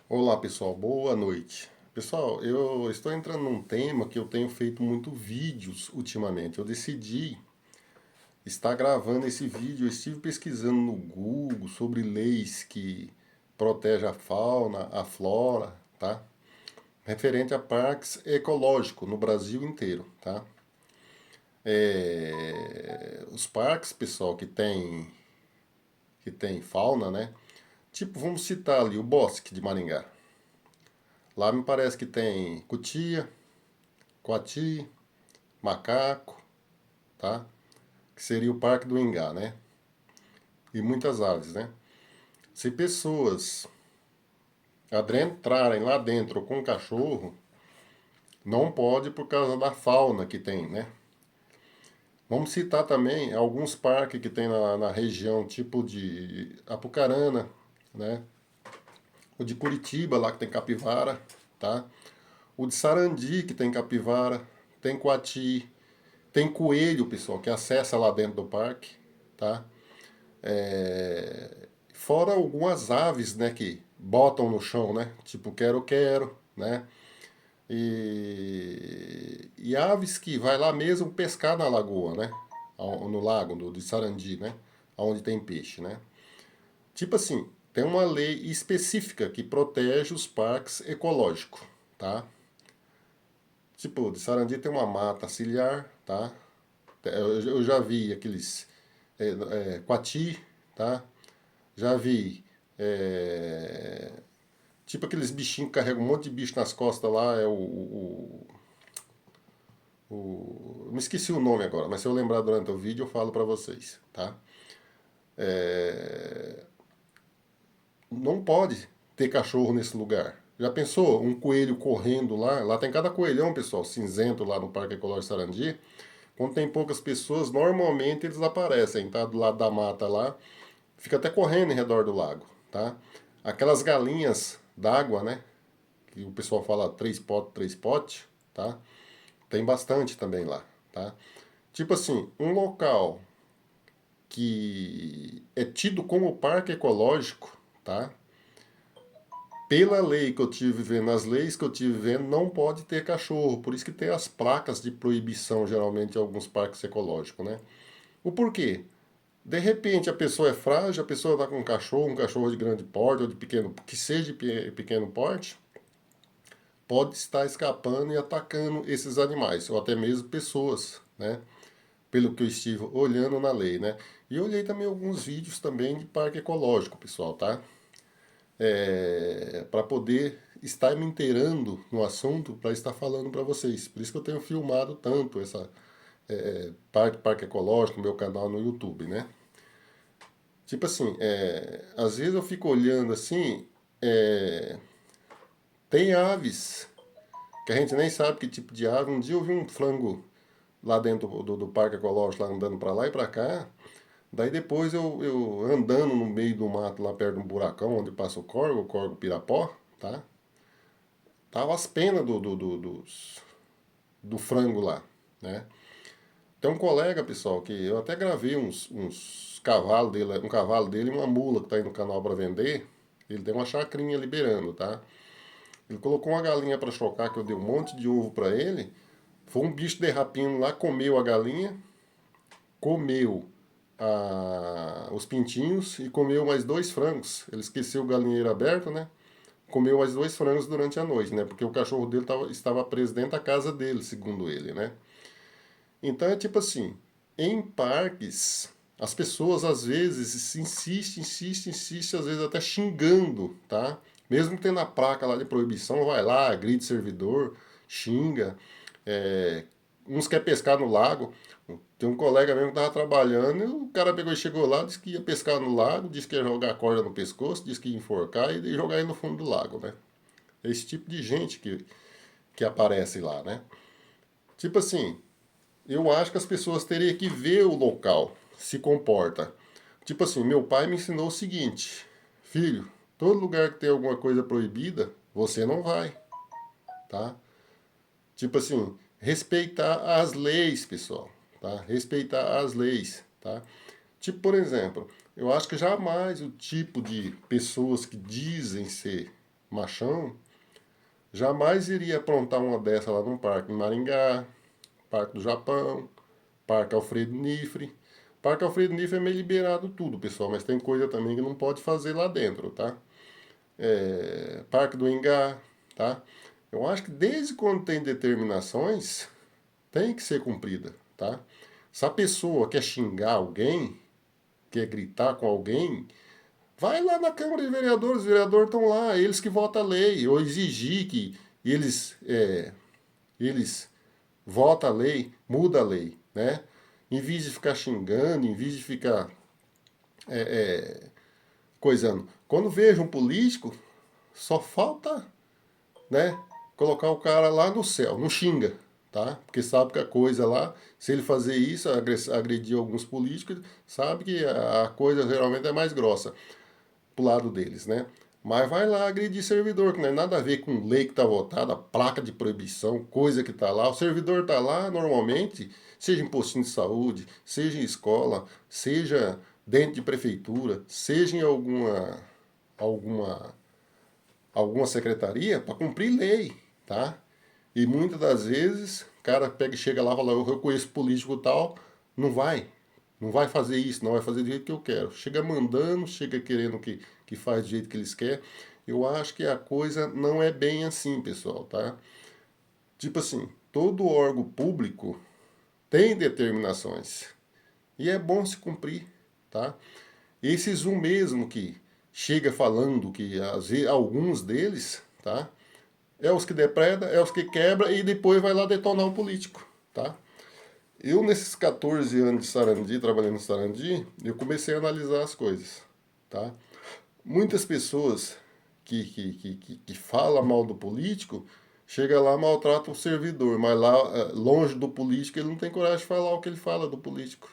Olá pessoal, boa noite. Pessoal, eu estou entrando num tema que eu tenho feito muito vídeos ultimamente. Eu decidi estar gravando esse vídeo. Eu estive pesquisando no Google sobre leis que protegem a fauna, a flora, tá? Referente a parques ecológicos no Brasil inteiro, tá? Os parques, pessoal, que tem fauna, né? Tipo, vamos citar ali o Bosque de Maringá. Lá me parece que tem cutia, coati, macaco, tá? Que seria o Parque do Ingá, né? E muitas aves, né? Se pessoas adentrarem lá dentro com um cachorro, não pode por causa da fauna que tem, né? Vamos citar também alguns parques que tem na região, tipo de Apucarana, né? O de Curitiba, lá que tem capivara, tá? O de Sarandi, que tem capivara, tem coati, tem coelho, pessoal, que acessa lá dentro do parque, tá? Fora algumas aves, né, que botam no chão, né? Tipo quero-quero, né? E aves que vai lá mesmo pescar na lagoa, né? No lago de Sarandi, né? Onde tem peixe, né? Tipo assim, tem uma lei específica que protege os parques ecológicos, tá? Tipo, de Sarandi tem uma mata ciliar, tá? Eu já vi aqueles coati, tá? Já vi tipo aqueles bichinhos que carregam um monte de bicho nas costas lá, eu me esqueci o nome agora, mas se eu lembrar durante o vídeo eu falo pra vocês, tá? Não pode ter cachorro nesse lugar. Já pensou? Um coelho correndo lá? Lá tem cada coelhão, pessoal, cinzento lá no Parque Ecológico Sarandi. Quando tem poucas pessoas, normalmente eles aparecem, tá? Do lado da mata lá. Fica até correndo em redor do lago, tá? Aquelas galinhas d'água, né? Que o pessoal fala três potes, tá? Tem bastante também lá, tá? Tipo assim, um local que é tido como parque ecológico, tá? Pela lei que eu tive vendo, as leis que eu tive vendo, não pode ter cachorro. Por isso que tem as placas de proibição, geralmente, em alguns parques ecológicos, né? O porquê? De repente a pessoa é frágil, a pessoa está com um cachorro de grande porte ou de pequeno, que seja de pequeno porte, pode estar escapando e atacando esses animais, ou até mesmo pessoas, né? Pelo que eu estive olhando na lei, né? E eu olhei também alguns vídeos também de parque ecológico, pessoal, tá? Para poder estar me inteirando no assunto, para estar falando para vocês. Por isso que eu tenho filmado tanto essa parque ecológico, meu canal no YouTube, né? Tipo assim, às vezes eu fico olhando assim, tem aves que a gente nem sabe que tipo de ave. Um dia eu vi um frango lá dentro do parque ecológico, lá andando para lá e para cá. Daí depois eu andando no meio do mato, lá perto de um buracão onde passa o corgo pirapó, tá? Tava as penas do frango lá, né? Tem um colega, pessoal, que eu até gravei uns cavalos dele, um cavalo dele e uma mula que tá aí no canal para vender. Ele tem uma chacrinha liberando, tá? Ele colocou uma galinha para chocar, que eu dei um monte de ovo para ele. Foi um bicho derrapino lá, comeu a galinha, comeu os pintinhos e comeu mais dois frangos. Ele esqueceu o galinheiro aberto, né? Comeu mais dois frangos durante a noite, né? Porque o cachorro dele estava preso dentro da casa dele, segundo ele, né? Então é tipo assim, em parques, as pessoas às vezes insistem, às vezes até xingando, tá? Mesmo tendo a placa lá de proibição, vai lá, grita servidor, xinga. É, uns quer pescar no lago. Tem um colega mesmo que tava trabalhando e o cara pegou e chegou lá, disse que ia pescar no lago, disse que ia jogar a corda no pescoço, disse que ia enforcar e jogar ele no fundo do lago, né? É esse tipo de gente que aparece lá, né? Tipo assim, eu acho que as pessoas teriam que ver o local, se comporta. Tipo assim, meu pai me ensinou o seguinte: filho, todo lugar que tem alguma coisa proibida, você não vai, tá? Tipo assim, respeitar as leis, pessoal, tá? Respeitar as leis, tá? Tipo, por exemplo, eu acho que jamais o tipo de pessoas que dizem ser machão, jamais iria aprontar uma dessa lá num parque em Maringá, Parque do Japão, Parque Alfredo Nifre. Parque Alfredo Nifre é meio liberado tudo, pessoal, mas tem coisa também que não pode fazer lá dentro, tá? Parque do Engá, tá? Eu acho que desde quando tem determinações, tem que ser cumprida, tá? Se a pessoa quer xingar alguém, quer gritar com alguém, vai lá na Câmara de Vereadores, os vereadores estão lá, eles que votam a lei, ou exigir que eles votam a lei, muda a lei, né? Em vez de ficar xingando, em vez de ficar coisando. Quando vejo um político, só falta, né, colocar o cara lá no céu, não xinga, tá? Porque sabe que a coisa lá, se ele fazer isso, agredir alguns políticos, sabe que a coisa geralmente é mais grossa pro lado deles, né? Mas vai lá agredir servidor, que não é nada a ver com lei que está votada, placa de proibição, coisa que está lá. O servidor está lá normalmente, seja em postinho de saúde, seja em escola, seja dentro de prefeitura, seja em alguma, alguma secretaria, para cumprir lei, tá? E muitas das vezes, o cara pega e chega lá e fala, eu conheço político tal, não vai. Não vai fazer isso, não vai fazer do jeito que eu quero. Chega mandando, chega querendo que faz do jeito que eles querem. Eu acho que a coisa não é bem assim, pessoal, tá? Tipo assim, todo órgão público tem determinações. E é bom se cumprir, tá? Esses um mesmo que chega falando que alguns deles, tá? É os que depredam, é os que quebra e depois vai lá detonar o político, tá? Eu, nesses 14 anos de Sarandi, trabalhando em Sarandi, eu comecei a analisar as coisas, tá? Muitas pessoas que falam mal do político, chega lá, maltrata o servidor, mas lá, longe do político, ele não tem coragem de falar o que ele fala do político.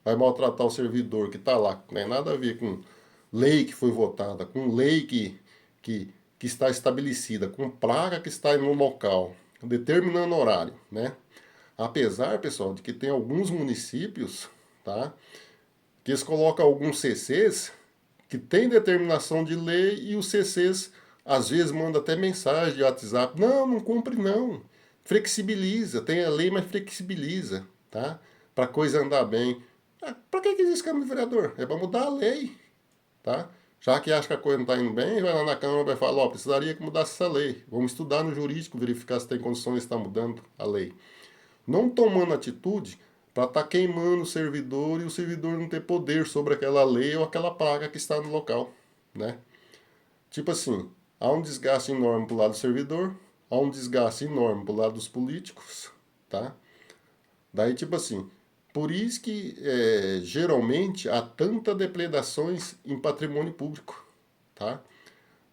Vai maltratar o servidor que está lá, não tem nada a ver com lei que foi votada, com lei que, que está estabelecida, com placa que está no local, determinando horário, né? Apesar, pessoal, de que tem alguns municípios, tá? Que eles colocam alguns CCs que tem determinação de lei e os CCs às vezes mandam até mensagem de WhatsApp. Não, não cumpre não. Flexibiliza, tem a lei, mas flexibiliza, tá? Para coisa andar bem. Para que existe Câmara de Vereador? É para mudar a lei, tá? Já que acha que a coisa não está indo bem, vai lá na Câmara e vai falar, ó, precisaria que mudasse essa lei. Vamos estudar no jurídico, verificar se tem condições de estar mudando a lei. Não tomando atitude para estar queimando o servidor e o servidor não ter poder sobre aquela lei ou aquela praga que está no local, né? Tipo assim, há um desgaste enorme pro lado do servidor, há um desgaste enorme pro lado dos políticos, tá? Daí, tipo assim, por isso que geralmente há tanta depredações em patrimônio público, tá?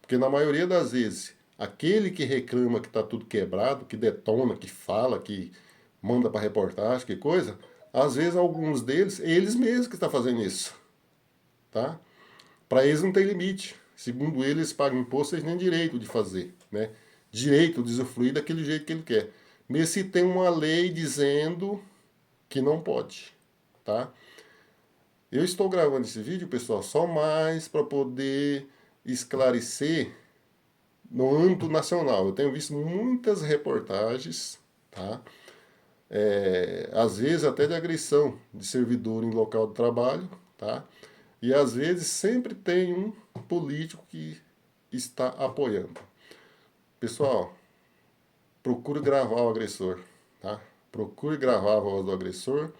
Porque na maioria das vezes, aquele que reclama que está tudo quebrado, que detona, que fala, que manda para reportagem, que coisa, às vezes alguns deles, eles mesmos que estão fazendo isso, tá? Para eles não tem limite. Segundo eles, pagam imposto, eles nem direito de fazer, né? Direito de usufruir daquele jeito que ele quer. Mesmo se tem uma lei dizendo que não pode, tá? Eu estou gravando esse vídeo, pessoal, só mais para poder esclarecer no âmbito nacional. Eu tenho visto muitas reportagens, tá? Às vezes até de agressão de servidor em local de trabalho, tá? E às vezes sempre tem um político que está apoiando. Pessoal, procure gravar o agressor, tá? Procure gravar a voz do agressor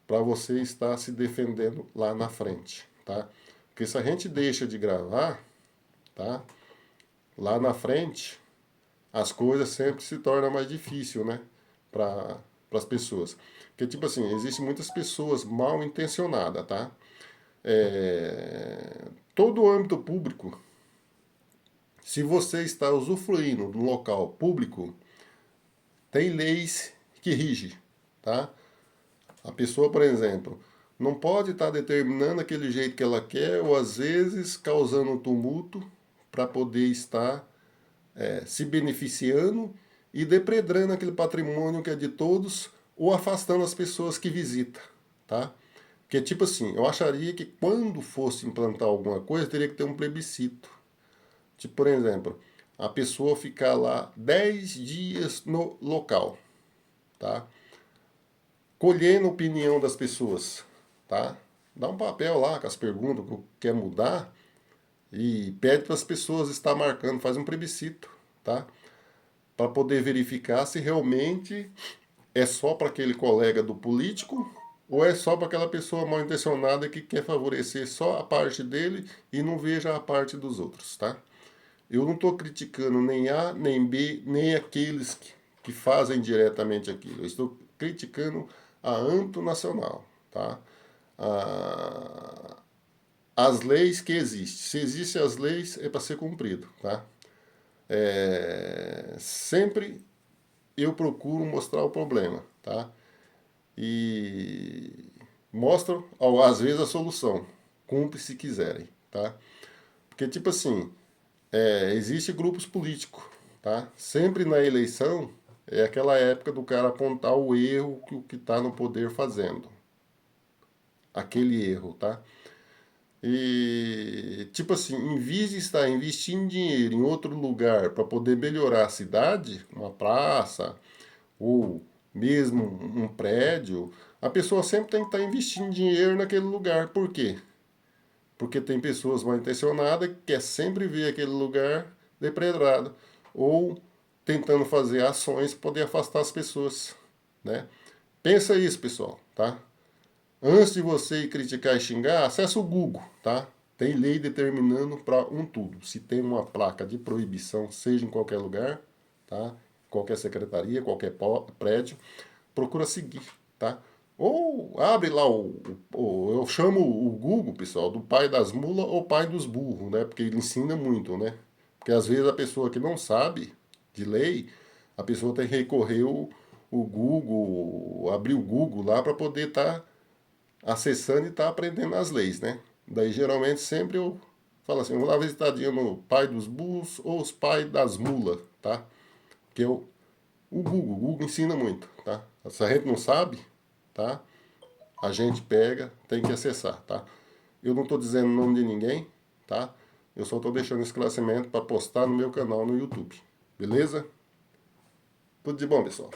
para você estar se defendendo lá na frente, tá? Porque se a gente deixa de gravar, tá? Lá na frente, as coisas sempre se tornam mais difícil, né? Para as pessoas. Porque, tipo assim, existem muitas pessoas mal intencionadas, tá? Todo o âmbito público, se você está usufruindo de um local público, tem leis que rigem, tá? A pessoa, por exemplo, não pode estar determinando aquele jeito que ela quer ou às vezes causando um tumulto para poder estar se beneficiando e depredando aquele patrimônio que é de todos ou afastando as pessoas que visitam, tá? Porque, tipo assim, eu acharia que quando fosse implantar alguma coisa, teria que ter um plebiscito Tipo, por exemplo, a pessoa ficar lá 10 dias no local, tá? Colhendo a opinião das pessoas, tá? Dá um papel lá com as perguntas que quer mudar e pede para as pessoas estar marcando, faz um plebiscito, tá? Para poder verificar se realmente é só para aquele colega do político ou é só para aquela pessoa mal intencionada que quer favorecer só a parte dele e não veja a parte dos outros, tá? Eu não estou criticando nem A, nem B, nem aqueles que fazem diretamente aquilo. Eu estou criticando a âmbito nacional, tá? As leis que existem. Se existem as leis, é para ser cumprido, tá? Sempre eu procuro mostrar o problema, tá? E mostro, às vezes, a solução. Cumpre se quiserem, tá? Porque, tipo assim, existe grupos políticos, tá? Sempre na eleição é aquela época do cara apontar o erro que o que está no poder fazendo. Aquele erro, tá? E, tipo assim, em vez de estar investindo dinheiro em outro lugar para poder melhorar a cidade, uma praça, ou mesmo um prédio, a pessoa sempre tem que estar investindo dinheiro naquele lugar. Por quê? Porque tem pessoas mal intencionadas que quer sempre ver aquele lugar depredado ou tentando fazer ações para poder afastar as pessoas, né? Pensa isso, pessoal, tá? Antes de você ir criticar e xingar, acessa o Google, tá? Tem lei determinando para um tudo. Se tem uma placa de proibição, seja em qualquer lugar, tá? Qualquer secretaria, qualquer prédio, procura seguir, tá? Ou abre lá eu chamo o Google, pessoal, do pai das mulas ou pai dos burros, né? Porque ele ensina muito, né? Porque às vezes a pessoa que não sabe de lei, a pessoa tem que recorrer o Google, abrir o Google lá para poder estar acessando e estar aprendendo as leis, né? Daí geralmente sempre eu falo assim, vou dar uma visitadinha no pai dos burros ou os pais das mulas, tá? Que o Google ensina muito, tá? Se a gente não sabe, tá? A gente pega, tem que acessar, tá? Eu não estou dizendo o nome de ninguém, tá? Eu só estou deixando esclarecimento para postar no meu canal no YouTube, beleza? Tudo de bom, pessoal.